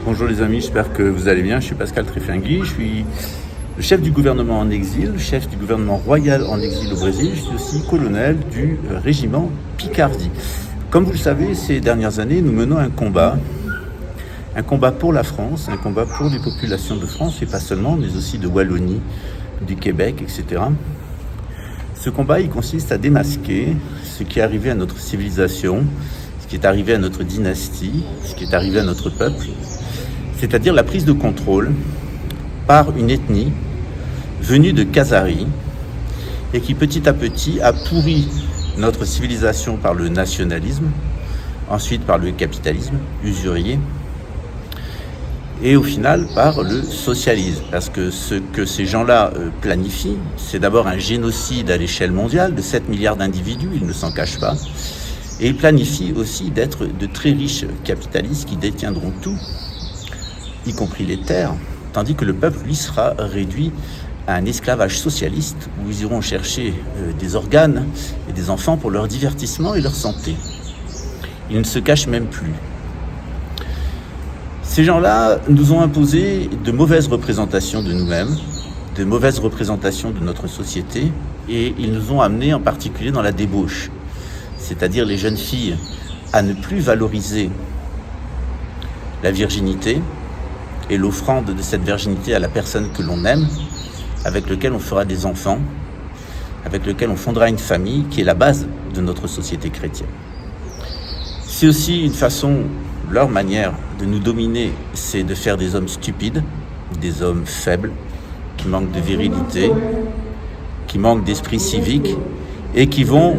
Bonjour les amis, j'espère que vous allez bien. Je suis Pascal Trefingui, je suis le chef du gouvernement en exil, le chef du gouvernement royal en exil au Brésil. Je suis aussi colonel du régiment Picardie. Comme vous le savez, ces dernières années, nous menons un combat pour la France, un combat pour les populations de France, et pas seulement, mais aussi de Wallonie, du Québec, etc. Ce combat, il consiste à démasquer ce qui est arrivé à notre civilisation, ce qui est arrivé à notre dynastie, ce qui est arrivé à notre peuple, c'est-à-dire la prise de contrôle par une ethnie venue de Khazari et qui petit à petit a pourri notre civilisation par le nationalisme, ensuite par le capitalisme usurier et au final par le socialisme. Parce que ce que ces gens-là planifient, c'est d'abord un génocide à l'échelle mondiale de 7 milliards d'individus, ils ne s'en cachent pas. Et ils planifient aussi d'être de très riches capitalistes qui détiendront tout, y compris les terres, tandis que le peuple, lui, sera réduit à un esclavage socialiste où ils iront chercher des organes et des enfants pour leur divertissement et leur santé. Ils ne se cachent même plus. Ces gens-là nous ont imposé de mauvaises représentations de nous-mêmes, de mauvaises représentations de notre société, et ils nous ont amenés en particulier dans la débauche, c'est-à-dire les jeunes filles à ne plus valoriser la virginité et l'offrande de cette virginité à la personne que l'on aime, avec lequel on fera des enfants, avec lequel on fondera une famille qui est la base de notre société chrétienne. C'est aussi une façon, leur manière de nous dominer, c'est de faire des hommes stupides, des hommes faibles, qui manquent de virilité, qui manquent d'esprit civique et qui vont,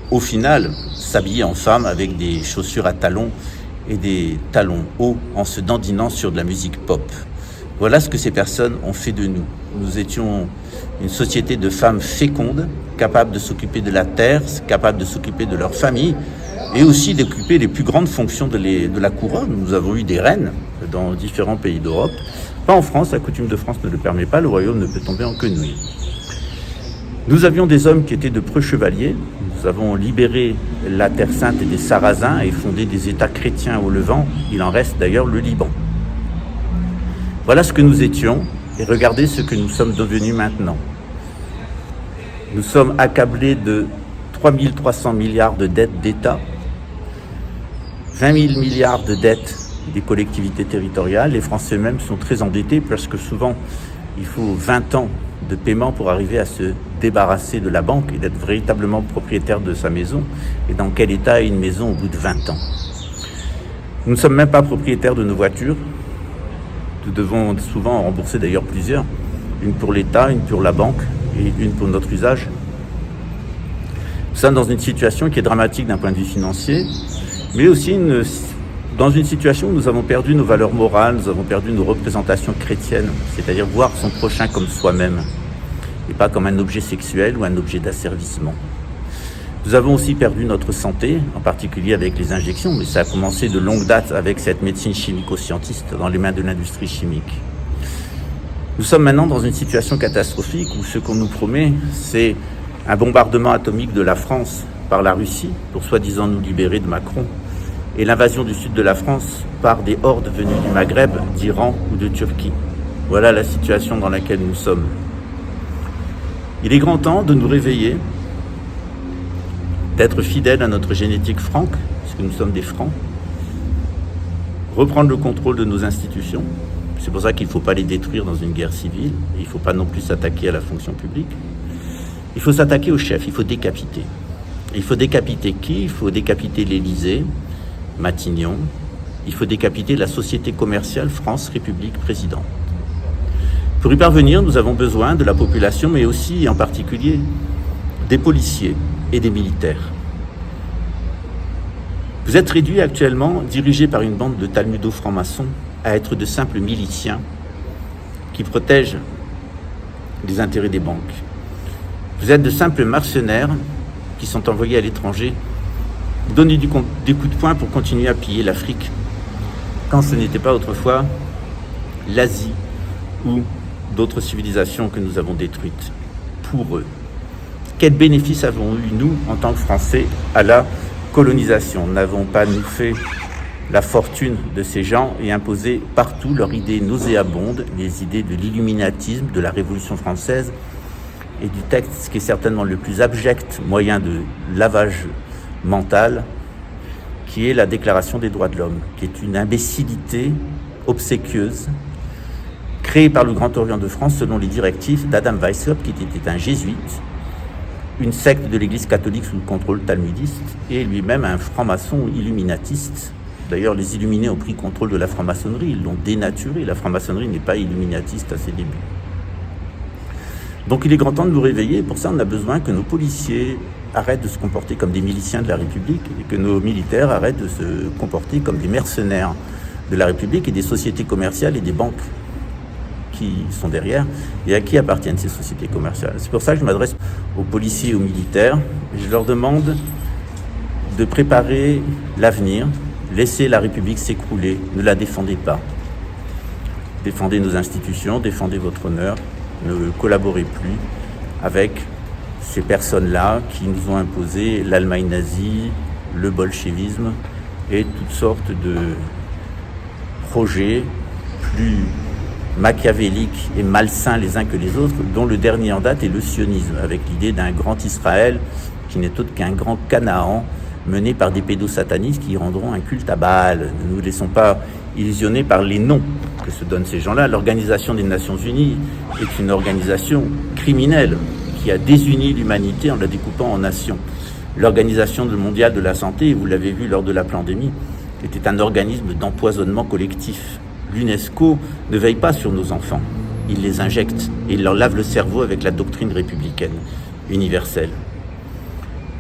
au final, s'habiller en femme avec des chaussures à talons et des talons hauts en se dandinant sur de la musique pop. Voilà ce que ces personnes ont fait de nous. Nous étions une société de femmes fécondes, capables de s'occuper de la terre, capables de s'occuper de leur famille et aussi d'occuper les plus grandes fonctions de la couronne. Nous avons eu des reines dans différents pays d'Europe. Pas en France, la coutume de France ne le permet pas, le royaume ne peut tomber en quenouille. Nous avions des hommes qui étaient de preux chevaliers. Nous avons libéré la Terre Sainte et des Sarrasins et fondé des États chrétiens au Levant. Il en reste d'ailleurs le Liban. Voilà ce que nous étions et regardez ce que nous sommes devenus maintenant. Nous sommes accablés de 3 300 milliards de dettes d'État, 20 000 milliards de dettes des collectivités territoriales. Les Français eux-mêmes sont très endettés parce que souvent il faut 20 ans de paiement pour arriver à se débarrasser de la banque et d'être véritablement propriétaire de sa maison. Et dans quel état est une maison au bout de 20 ans? Nous ne sommes même pas propriétaires de nos voitures. Nous devons souvent en rembourser d'ailleurs plusieurs. Une pour l'État, une pour la banque et une pour notre usage. Nous sommes dans une situation qui est dramatique d'un point de vue financier, mais aussi dans une situation où nous avons perdu nos valeurs morales, nous avons perdu nos représentations chrétiennes, c'est-à-dire voir son prochain comme soi-même, et pas comme un objet sexuel ou un objet d'asservissement. Nous avons aussi perdu notre santé, en particulier avec les injections, mais ça a commencé de longue date avec cette médecine chimico-scientiste dans les mains de l'industrie chimique. Nous sommes maintenant dans une situation catastrophique où ce qu'on nous promet, c'est un bombardement atomique de la France par la Russie, pour soi-disant nous libérer de Macron, et l'invasion du sud de la France par des hordes venues du Maghreb, d'Iran ou de Turquie. Voilà la situation dans laquelle nous sommes. Il est grand temps de nous réveiller, d'être fidèles à notre génétique franque, puisque nous sommes des francs, reprendre le contrôle de nos institutions. C'est pour ça qu'il ne faut pas les détruire dans une guerre civile, et il ne faut pas non plus s'attaquer à la fonction publique. Il faut s'attaquer au chef, il faut décapiter. Il faut décapiter qui? Il faut décapiter l'Élysée, Matignon, il faut décapiter la société commerciale France République Président. Pour y parvenir, nous avons besoin de la population, mais aussi et en particulier des policiers et des militaires. Vous êtes réduits actuellement, dirigés par une bande de talmudo-francs-maçons, à être de simples miliciens qui protègent les intérêts des banques. Vous êtes de simples mercenaires qui sont envoyés à l'étranger donner des coups de poing pour continuer à piller l'Afrique, quand ce n'était pas autrefois l'Asie ou d'autres civilisations que nous avons détruites pour eux. Quel bénéfice avons eu, nous, en tant que Français, à la colonisation? N'avons pas, nous, fait la fortune de ces gens et imposer partout leurs idées nauséabondes, les idées de l'illuminatisme, de la Révolution française et du texte qui est certainement le plus abject moyen de lavage mental, qui est la Déclaration des droits de l'homme, qui est une imbécilité obséquieuse, créée par le Grand Orient de France selon les directives d'Adam Weishaupt, qui était un jésuite, une secte de l'Église catholique sous le contrôle talmudiste, et lui-même un franc-maçon illuminatiste. D'ailleurs, les illuminés ont pris contrôle de la franc-maçonnerie, ils l'ont dénaturée. La franc-maçonnerie n'est pas illuminatiste à ses débuts. Donc il est grand temps de nous réveiller. Pour ça, on a besoin que nos policiers arrêtent de se comporter comme des miliciens de la République et que nos militaires arrêtent de se comporter comme des mercenaires de la République et des sociétés commerciales et des banques qui sont derrière et à qui appartiennent ces sociétés commerciales. C'est pour ça que je m'adresse aux policiers et aux militaires et je leur demande de préparer l'avenir. Laissez la République s'écrouler, ne la défendez pas. Défendez nos institutions, défendez votre honneur, ne collaborez plus avec ces personnes-là qui nous ont imposé l'Allemagne nazie, le bolchevisme et toutes sortes de projets plus machiavéliques et malsains les uns que les autres, dont le dernier en date est le sionisme, avec l'idée d'un grand Israël qui n'est autre qu'un grand Canaan mené par des pédosatanistes qui rendront un culte à Baal. Ne nous laissons pas illusionner par les noms que se donnent ces gens-là. L'Organisation des Nations Unies est une organisation criminelle qui a désuni l'humanité en la découpant en nations. L'Organisation mondiale de la santé, vous l'avez vu lors de la pandémie, était un organisme d'empoisonnement collectif. L'UNESCO ne veille pas sur nos enfants. Il les injecte et il leur lave le cerveau avec la doctrine républicaine, universelle,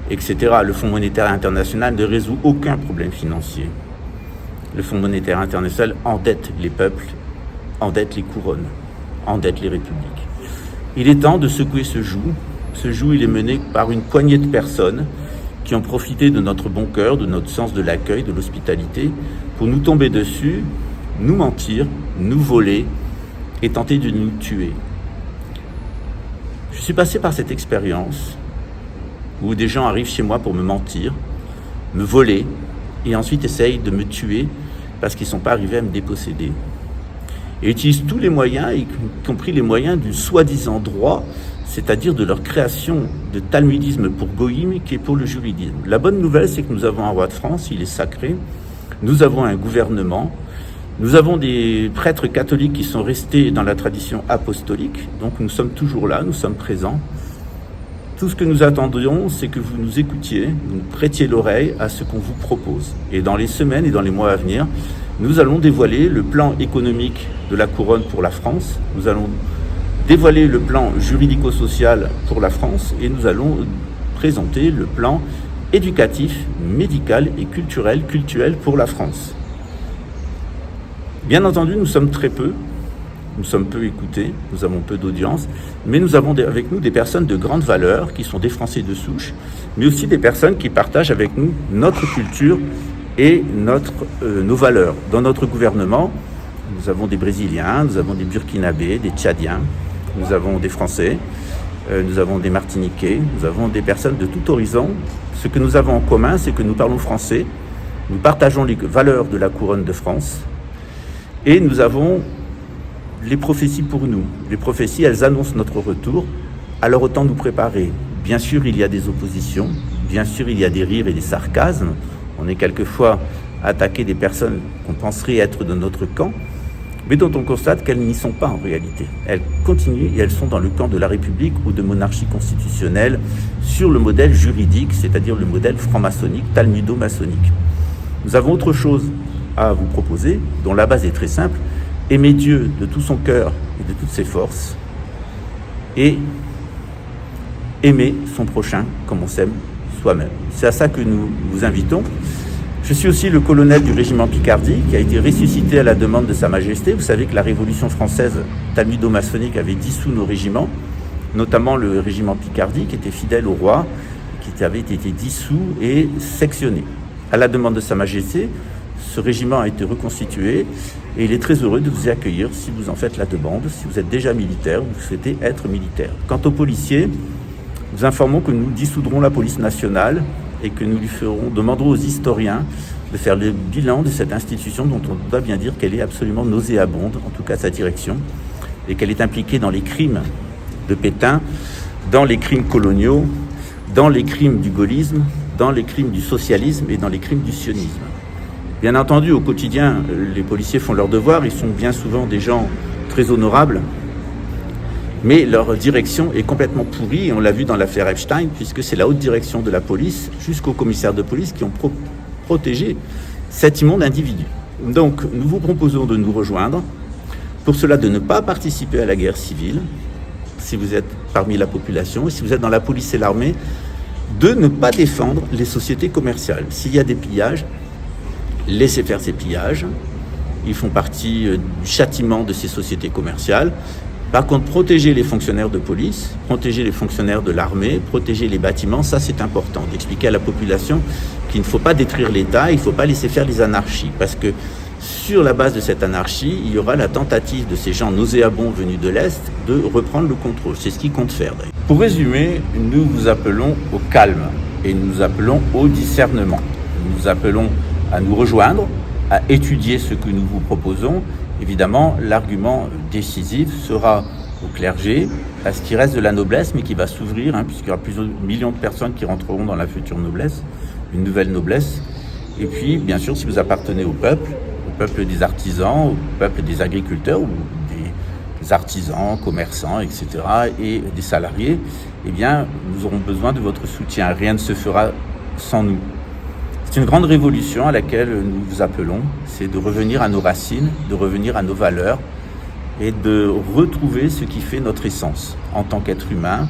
etc. Le Fonds monétaire international ne résout aucun problème financier. Le Fonds monétaire international endette les peuples, endette les couronnes, endette les républiques. Il est temps de secouer ce joug. Ce joug, il est mené par une poignée de personnes qui ont profité de notre bon cœur, de notre sens de l'accueil, de l'hospitalité, pour nous tomber dessus, nous mentir, nous voler et tenter de nous tuer. Je suis passé par cette expérience où des gens arrivent chez moi pour me mentir, me voler et ensuite essayent de me tuer parce qu'ils ne sont pas arrivés à me déposséder. Et utilisent tous les moyens, y compris les moyens du soi-disant droit, c'est-à-dire de leur création de talmudisme pour goïm qui est pour le juridisme. La bonne nouvelle, c'est que nous avons un roi de France, il est sacré, nous avons un gouvernement, nous avons des prêtres catholiques qui sont restés dans la tradition apostolique, donc nous sommes toujours là, nous sommes présents. Tout ce que nous attendions, c'est que vous nous écoutiez, vous nous prêtiez l'oreille à ce qu'on vous propose. Et dans les semaines et dans les mois à venir, nous allons dévoiler le plan économique de la couronne pour la France, nous allons dévoiler le plan juridico-social pour la France et nous allons présenter le plan éducatif, médical et culturel pour la France. Bien entendu, nous sommes très peu, nous sommes peu écoutés, nous avons peu d'audience, mais nous avons avec nous des personnes de grande valeur qui sont des Français de souche, mais aussi des personnes qui partagent avec nous notre culture et nos valeurs. Dans notre gouvernement, nous avons des Brésiliens, nous avons des Burkinabés, des Tchadiens, nous avons des Français, nous avons des Martiniquais, nous avons des personnes de tout horizon. Ce que nous avons en commun, c'est que nous parlons français, nous partageons les valeurs de la couronne de France et nous avons les prophéties pour nous. Les prophéties, elles annoncent notre retour, alors autant nous préparer. Bien sûr, il y a des oppositions, bien sûr, il y a des rires et des sarcasmes. On est quelquefois attaqué des personnes qu'on penserait être de notre camp, mais dont on constate qu'elles n'y sont pas en réalité. Elles continuent et elles sont dans le camp de la République ou de monarchie constitutionnelle sur le modèle juridique, c'est-à-dire le modèle franc-maçonnique, talmudo-maçonnique. Nous avons autre chose à vous proposer, dont la base est très simple: aimer Dieu de tout son cœur et de toutes ses forces, et aimer son prochain comme on s'aime soi-même. C'est à ça que nous vous invitons. Je suis aussi le colonel du régiment Picardie qui a été ressuscité à la demande de Sa Majesté. Vous savez que la Révolution française talmudo-maçonnique avait dissous nos régiments, notamment le régiment Picardie qui était fidèle au roi, qui avait été dissous et sectionné. À la demande de Sa Majesté, ce régiment a été reconstitué et il est très heureux de vous y accueillir si vous en faites la demande, si vous êtes déjà militaire ou vous souhaitez être militaire. Quant aux policiers, nous informons que nous dissoudrons la police nationale et que nous demanderons aux historiens de faire le bilan de cette institution dont on doit bien dire qu'elle est absolument nauséabonde, en tout cas sa direction, et qu'elle est impliquée dans les crimes de Pétain, dans les crimes coloniaux, dans les crimes du gaullisme, dans les crimes du socialisme et dans les crimes du sionisme. Bien entendu, au quotidien, les policiers font leur devoir, ils sont bien souvent des gens très honorables, mais leur direction est complètement pourrie, et on l'a vu dans l'affaire Epstein, puisque c'est la haute direction de la police, jusqu'au commissaire de police, qui ont protégé cet immonde individu. Donc, nous vous proposons de nous rejoindre, pour cela de ne pas participer à la guerre civile, si vous êtes parmi la population, et si vous êtes dans la police et l'armée, de ne pas défendre les sociétés commerciales. S'il y a des pillages, laissez faire ces pillages. Ils font partie du châtiment de ces sociétés commerciales. Par contre, protéger les fonctionnaires de police, protéger les fonctionnaires de l'armée, protéger les bâtiments, ça c'est important, d'expliquer à la population qu'il ne faut pas détruire l'État, il ne faut pas laisser faire les anarchies, parce que sur la base de cette anarchie, il y aura la tentative de ces gens nauséabonds venus de l'Est de reprendre le contrôle. C'est ce qu'ils comptent faire. Pour résumer, nous vous appelons au calme et nous appelons au discernement. Nous appelons à nous rejoindre, à étudier ce que nous vous proposons. Évidemment, l'argument décisif sera au clergé, à ce qui reste de la noblesse, mais qui va s'ouvrir, puisqu'il y aura plusieurs millions de personnes qui rentreront dans la future noblesse, une nouvelle noblesse. Et puis, bien sûr, si vous appartenez au peuple des artisans, au peuple des agriculteurs, ou des artisans, commerçants, etc., et des salariés, eh bien, nous aurons besoin de votre soutien. Rien ne se fera sans nous. C'est une grande révolution à laquelle nous vous appelons, c'est de revenir à nos racines, de revenir à nos valeurs et de retrouver ce qui fait notre essence en tant qu'être humain,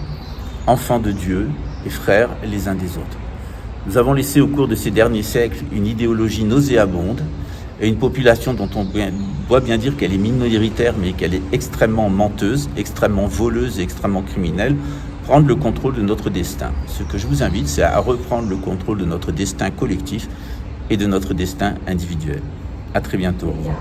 enfants de Dieu et frères les uns des autres. Nous avons laissé au cours de ces derniers siècles une idéologie nauséabonde et une population dont on doit bien dire qu'elle est minoritaire, mais qu'elle est extrêmement menteuse, extrêmement voleuse et extrêmement criminelle, prendre le contrôle de notre destin. Ce que je vous invite, c'est à reprendre le contrôle de notre destin collectif et de notre destin individuel. À très bientôt. Au revoir.